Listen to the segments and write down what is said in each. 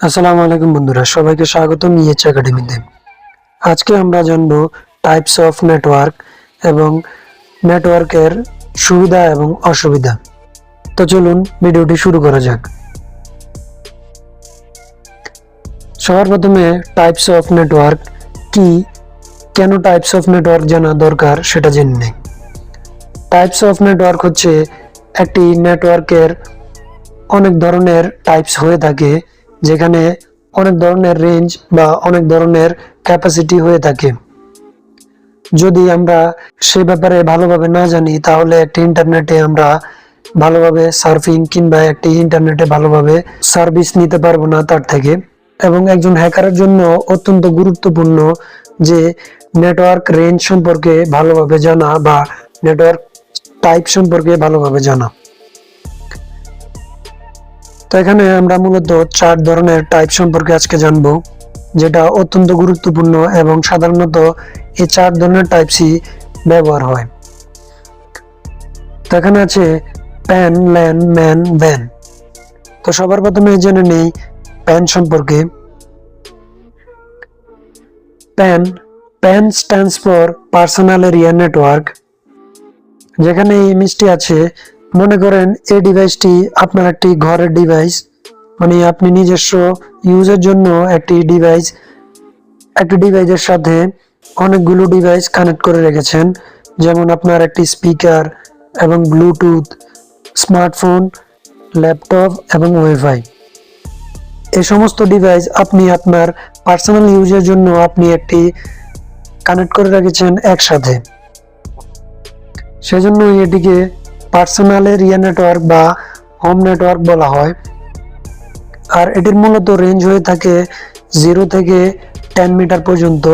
আসসালামু আলাইকুম বন্ধুরা, সবাইকে স্বাগতম ইএচ একাডেমিতে। আজকে আমরা জানবো টাইপস অফ নেটওয়ার্ক এবং নেটওয়ার্কের সুবিধা এবং অসুবিধা। তো চলুন ভিডিওটি শুরু করা যাক। সবার প্রথমে টাইপস অফ নেটওয়ার্ক কি, কেন টাইপস অফ নেটওয়ার্ক জানা দরকার সেটা জেনে নেই। টাইপস অফ নেটওয়ার্ক হচ্ছে একটি নেটওয়ার্কের অনেক ধরনের টাইপস হয়ে থাকে, যেখানে অনেক ধরনের রেঞ্জ বা অনেক ধরনের ক্যাপাসিটি হয়ে থাকে। যদি আমরা সে ব্যাপারে ভালোভাবে না জানি, তাহলে একটি ইন্টারনেটে আমরা ভালোভাবে সার্ফিং কিংবা একটি ইন্টারনেটে ভালোভাবে সার্ভিস নিতে পারবো না তার থেকে। এবং একজন হ্যাকারের জন্য অত্যন্ত গুরুত্বপূর্ণ যে নেটওয়ার্ক রেঞ্জ সম্পর্কে ভালোভাবে জানা বা নেটওয়ার্ক টাইপ সম্পর্কে ভালোভাবে জানা। তো এখানে আমরা মূলত 4 ধরনের টাইপ সম্পর্কে আজকে জানবো, যেটা অত্যন্ত গুরুত্বপূর্ণ এবং সাধারণত এই 4 ধরনের টাইপসই ব্যবহার হয়। তো এখানে আছে প্যান, ল্যান, ম্যান, ভ্যান। তো সবার প্রথমে জেনে নেই প্যান সম্পর্কে। Pan pan stands for personal area network. যেখানে এই জিনিসটি আছে, মনে করেন এই ডিভাইসটি আপনার একটি ঘরের ডিভাইস, মানে আপনি নিজস্ব ইউজের জন্য একটি ডিভাইসের সাথে অনেকগুলো ডিভাইস কানেক্ট করে রেখেছেন। যেমন আপনার একটি স্পিকার এবং ব্লুটুথ, স্মার্টফোন, ল্যাপটপ এবং ওয়াইফাই। এই সমস্ত ডিভাইস আপনি আপনার পার্সোনাল ইউজের জন্য আপনি একটি কানেক্ট করে রেখেছেন একসাথে। সেজন্য এটিকে পার্সোনাল এরিয়া নেটওয়ার্ক বা হোম নেটওয়ার্ক বলা হয়। আর এটির মূলত রেঞ্জ হয়ে থাকে 0 থেকে 10 মিটার পর্যন্ত,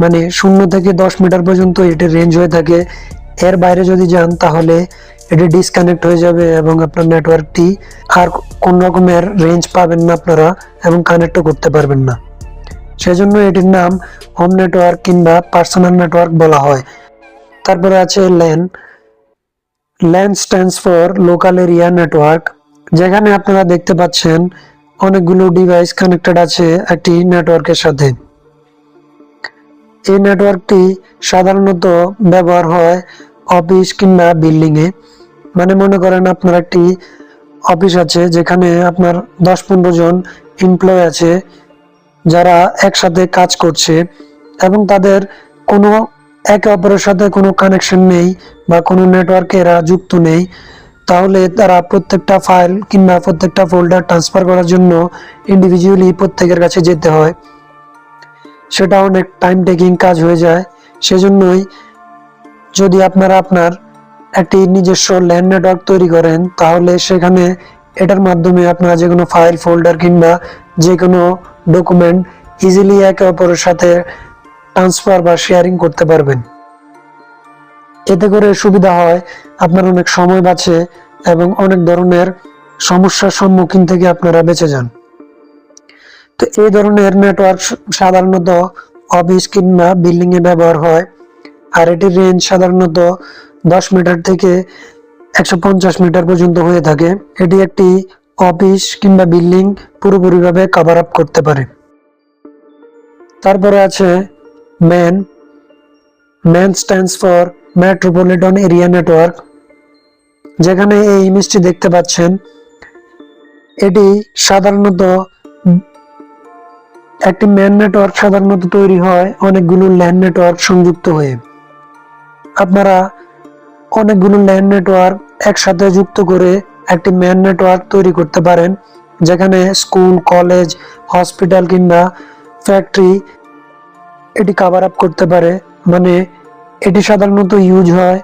মানে 0 থেকে 10 মিটার পর্যন্ত এটির রেঞ্জ হয়ে থাকে। এর বাইরে যদি যান তাহলে এটি ডিসকানেক্ট হয়ে যাবে এবং আপনার নেটওয়ার্কটি আর কোন রকমের রেঞ্জ পাবেন না আপনারা, এবং কানেক্টও করতে পারবেন না। সেজন্য এটির নাম হোম নেটওয়ার্ক কিংবা পার্সোনাল নেটওয়ার্ক বলা হয়। তারপরে আছে LAN. LAN stands for local area network. যেখানে আপনারা দেখতে পাচ্ছেন অনেকগুলো ডিভাইস কানেক্টেড আছে একটি নেটওয়ার্কের সাথে। এই নেটওয়ার্কটি সাধারণত ব্যবহার হয় অফিস কিংবা বিল্ডিং এ। মানে মনে করেন আপনার একটি অফিস আছে, যেখানে আপনার 10-15 জন এমপ্লয় আছে যারা একসাথে কাজ করছে এবং তাদের কোনো একে অপরের সাথে কোনো কানেকশন নেই বা কোনো নেটওয়ার্কে এরা যুক্ত নেই। তাহলে তারা প্রত্যেকটা ফাইল কিংবা প্রত্যেকটা ফোল্ডার ট্রান্সফার করার জন্য ইন্ডিভিজুয়ালি প্রত্যেকের কাছে যেতে হয়। সেটা অনেক টাইম টেকিং কাজ হয়ে যায়। সেজন্যই যদি আপনারা আপনার একটি নিজস্ব ল্যান নেটওয়ার্ক তৈরি করেন, তাহলে সেখানে এটার মাধ্যমে আপনারা যে কোনো ফাইল, ফোল্ডার কিংবা যে কোনো ডকুমেন্ট ইজিলি একে অপরের সাথে ট্রান্সফার বা শেয়ারিং করতে পারবেন। এতে করে সুবিধা হয়, আপনার অনেক সময় বাঁচে এবং অনেক ধরনের সমস্যার সম্মুখীন থেকে আপনারা বেঁচে যান। তো এই ধরনের নেটওয়ার্ক সাধারণত অফিস কিংবা বিল্ডিং এ ব্যবহার হয়। আর এটির রেঞ্জ সাধারণত 10 মিটার থেকে 150 মিটার পর্যন্ত হয়ে থাকে। এটি একটি অফিস কিংবা বিল্ডিং পুরোপুরিভাবে কভার আপ করতে পারে। তারপরে আছে man. Man stands for metropolitan area network. যেখানে এই ইমেজটি দেখতে পাচ্ছেন, এটি সাধারণত একটি ম্যান নেটওয়ার্ক সাধারণত তৈরি হয় অনেকগুলো ল্যান নেটওয়ার্ক সংযুক্ত হয়ে। আপনারা অনেকগুলো ল্যান নেটওয়ার্ক একসাথে যুক্ত করে একটি ম্যান নেটওয়ার্ক তৈরি করতে পারেন, যেখানে স্কুল, কলেজ, হসপিটাল কিংবা ফ্যাক্টরি এটি কভার আপ করতে পারে। মানে এটি সাধারণত ইউজ হয়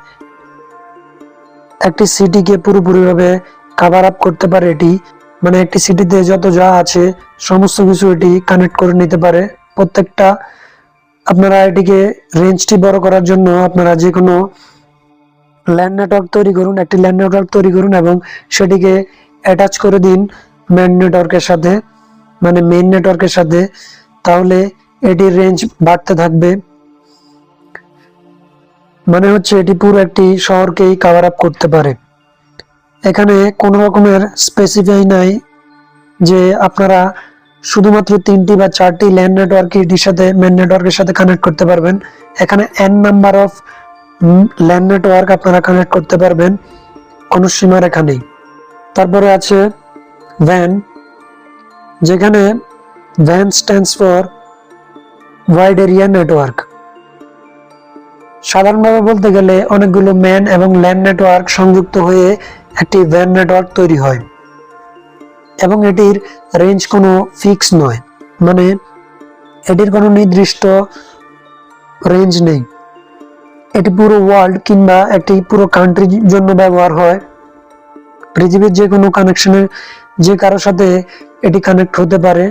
একটি সিটিকে পুরোপুরিভাবে কভার আপ করতে পারে। এটি মানে একটি সিটিতে যত যা আছে সমস্ত কিছু এটি কানেক্ট করে নিতে পারে প্রত্যেকটা। আপনারা এটিকে রেঞ্জটি বড় করার জন্য আপনারা যে কোনো ল্যান্ড নেটওয়ার্ক তৈরি করুন, একটি ল্যান্ড নেটওয়ার্ক তৈরি করুন এবং সেটিকে অ্যাটাচ করে দিন মেইন নেটওয়ার্কের সাথে, মানে মেইন নেটওয়ার্কের সাথে। তাহলে এটির রেঞ্জ বাড়তে থাকবে। মানে হচ্ছে এটি পুরো একটি শহরকেই কভার আপ করতে পারে। এখানে কোনো রকমের স্পেসিফাই নাই যে আপনারা শুধুমাত্র 3টি বা 4টি ল্যান নেটওয়ার্ক এটির সাথে মেন নেটওয়ার্কের সাথে কানেক্ট করতে পারবেন। এখানে n number of LAN network আপনারা কানেক্ট করতে পারবেন, কোনো সীমারেখা নেই। তারপরে আছে WAN, যেখানে WAN stands for wide area network. সাধারণভাবে বলতে গেলে অনেকগুলো ম্যান এবং ল্যান নেটওয়ার্ক সংযুক্ত হয়ে একটি WAN নেটওয়ার্ক তৈরি হয় এবং এটির রেঞ্জ কোনো ফিক্স নয়, মানে এটির কোনো নির্দিষ্ট রেঞ্জ নেই। এটি পুরো ওয়ার্ল্ড কিংবা একটি পুরো কান্ট্রির জন্য ব্যবহার হয়। পৃথিবীর যে কোনো কানেকশনের যে কারোর সাথে এটি কানেক্ট হতে পারে।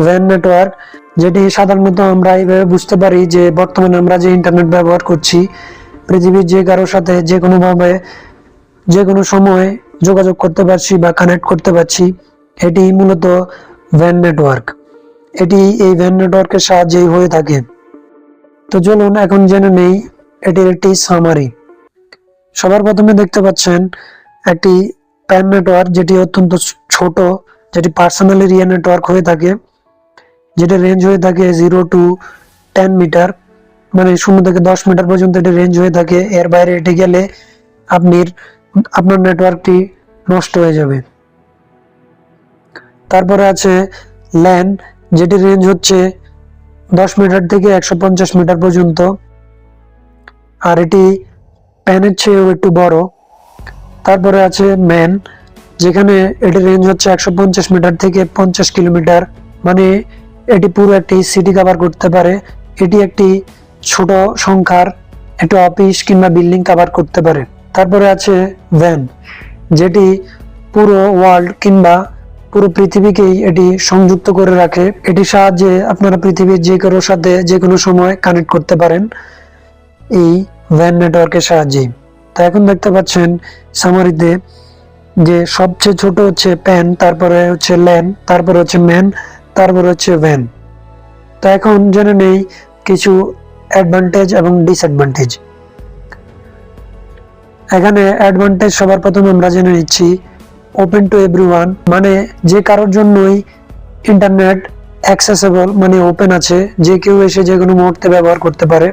WAN নেটওয়ার্ক, যেটি সাধারণত আমরা এইভাবে বুঝতে পারি যে বর্তমানে আমরা যে ইন্টারনেট ব্যবহার করছি, পৃথিবীর যে কারোর সাথে যে কোনোভাবে যে কোনো সময় যোগাযোগ করতে পারছি বা কানেক্ট করতে পারছি, এটি মূলত WAN নেটওয়ার্ক। এটি এই WAN নেটওয়ার্কের সাহায্যেই হয়ে থাকে। তো চলুন এখন জেনে নেই এটির একটি সামারি। সবার প্রথমে দেখতে পাচ্ছেন একটি প্যান নেটওয়ার্ক, যেটি অত্যন্ত ছোট, যেটি পার্সোনাল এরিয়া নেটওয়ার্ক হয়ে থাকে, যেটা রেঞ্জ হয়ে থাকে 0 to 10 মিটার, মানে 0 থেকে 10 মিটার পর্যন্ত এটি রেঞ্জ হয়ে থাকে। এর বাইরে এটি গেলে আপনার নেটওয়ার্কটি নষ্ট হয়ে যাবে। তারপরে আছে ল্যান, যেটি রেঞ্জ হচ্ছে 10 মিটার থেকে 150 মিটার পর্যন্ত, আর এটি প্যানের চেয়েও একটু বড়। তারপরে আছে ম্যান, যেখানে এটি রেঞ্জ হচ্ছে 150 মিটার থেকে 50 কিলোমিটার, মানে এটি পুরো একটি সিটি কভার করতে পারে। এটি একটি ছোট সংখ্যার একটি অফিস কিংবা বিল্ডিং কভার করতে পারে। তারপরে আছে WAN, যেটি পুরো ওয়ার্ল্ড কিংবা পুরো পৃথিবীকেই এটি সংযুক্ত করে রাখে। এটির সাহায্যে আপনারা পৃথিবীর যে কারোর সাথে যে কোনো সময় কানেক্ট করতে পারেন এই WAN নেটওয়ার্কের সাহায্যে। তো এখন দেখতে পাচ্ছেন সামারিতে যে সবচেয়ে ছোট হচ্ছে প্যান, তারপরে হচ্ছে ল্যান, তারপরে হচ্ছে ম্যান, তারপরে হচ্ছে WAN। তো এখন জেনে নেই কিছু অ্যাডভান্টেজ এবং ডিসঅ্যাডভান্টেজ। এখানে অ্যাডভান্টেজ সবার প্রথমে আমরা জেনে নিচ্ছি ওপেন টু এভরিওয়ান, মানে যে কারোর জন্যই ইন্টারনেট অ্যাক্সেসেবল, মানে ওপেন আছে, যে কেউ এসে যে কোনো মুহূর্তে ব্যবহার করতে পারে।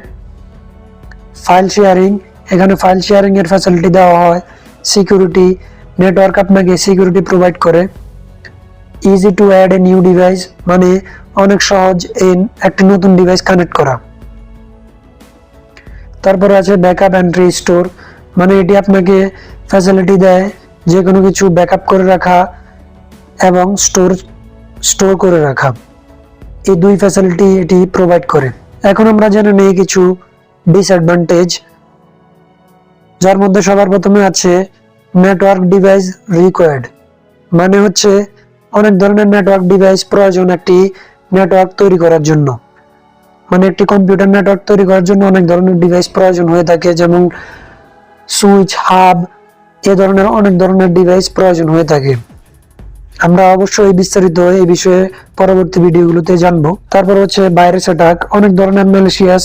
ফাইল শেয়ারিং, এখানে ফাইল শেয়ারিং এর ফ্যাসিলিটি দেওয়া হয়। সিকিউরিটি, নেটওয়ার্ক আপনাকে সিকিউরিটি প্রোভাইড করে। Easy to add a new device, মানে অনেক সহজ একটি নতুন ডিভাইস কানেক্ট করা। তারপরে আছে ব্যাকআপ অ্যান্ড রিস্টোর, মানে এটি আপনাকে ফ্যাসিলিটি দেয় যে কোনো কিছু ব্যাকআপ করে রাখা এবং স্টোর করে রাখা, এই দুই ফ্যাসিলিটি এটি প্রোভাইড করে। এখন আমরা জেনে নেই কিছু ডিসঅ্যাডভান্টেজ, যার মধ্যে সবার প্রথমে আছে নেটওয়ার্ক ডিভাইস রিকোয়ার্ড, মানে হচ্ছে অনেক ধরনের নেটওয়ার্ক ডিভাইস প্রয়োজন একটি নেটওয়ার্ক তৈরি করার জন্য। মানে একটি কম্পিউটার নেটওয়ার্ক তৈরি করার জন্য অনেক ধরনের ডিভাইস প্রয়োজন হয়ে থাকে, যেমন সুইচ, হাব, এ ধরনের অনেক ধরনের ডিভাইস প্রয়োজন হয়ে থাকে। আমরা অবশ্যই বিস্তারিত এই বিষয়ে পরবর্তী ভিডিওগুলোতে জানবো। তারপর হচ্ছে ভাইরাস অ্যাটাক, অনেক ধরনের ম্যালিশিয়াস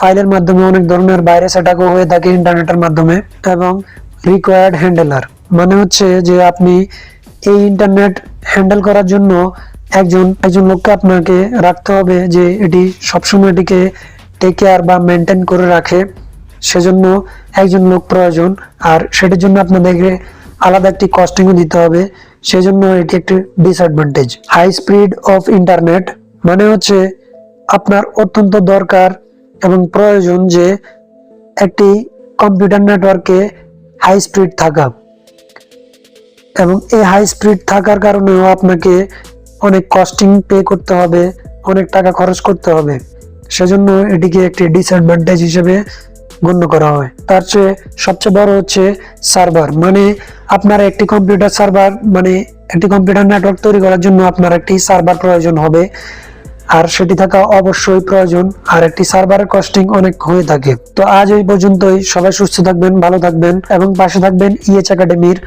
ফাইলের মাধ্যমে অনেক ধরনের ভাইরাস অ্যাটাকও হয়ে থাকে ইন্টারনেটের মাধ্যমে। এবং রিকোয়ার্ড হ্যান্ডেলার, মানে হচ্ছে যে আপনি এই ইন্টারনেট হ্যান্ডেল করার জন্য একজন লোককে আপনাকে রাখতে হবে, যে এটি সবসময় এটিকে টেক কেয়ার বা মেনটেন করে রাখে, সেজন্য একজন লোক প্রয়োজন। আর সেটার জন্য আপনাদেরকে আলাদা একটি কস্টিংও দিতে হবে, সেজন্য এটি একটি disadvantage. High speed of internet, মানে হচ্ছে আপনার অত্যন্ত দরকার এবং প্রয়োজন যে একটি কম্পিউটার নেটওয়ার্কে হাই স্পিড থাকা, এবং এই হাই স্পিড থাকার কারণেও আপনাকে অনেক কস্টিং পে করতে হবে, অনেক টাকা খরচ করতে হবে, সেজন্য এটিকে একটি ডিসঅ্যাডভান্টেজ হিসেবে গণ্য করা হয়। তার চেয়ে সবচেয়ে বড় হচ্ছে সার্ভার, মানে আপনার একটি কম্পিউটার সার্ভার, মানে একটি কম্পিউটার নেটওয়ার্ক তৈরি করার জন্য আপনার একটি সার্ভার প্রয়োজন হবে, আর সেটি থাকা অবশ্যই প্রয়োজন। আর একটি সার্ভারের কস্টিং অনেক হয়ে থাকে। তো আজ এই পর্যন্তই। সবাই সুস্থ থাকবেন, ভালো থাকবেন এবং পাশে থাকবেন EH একাডেমির।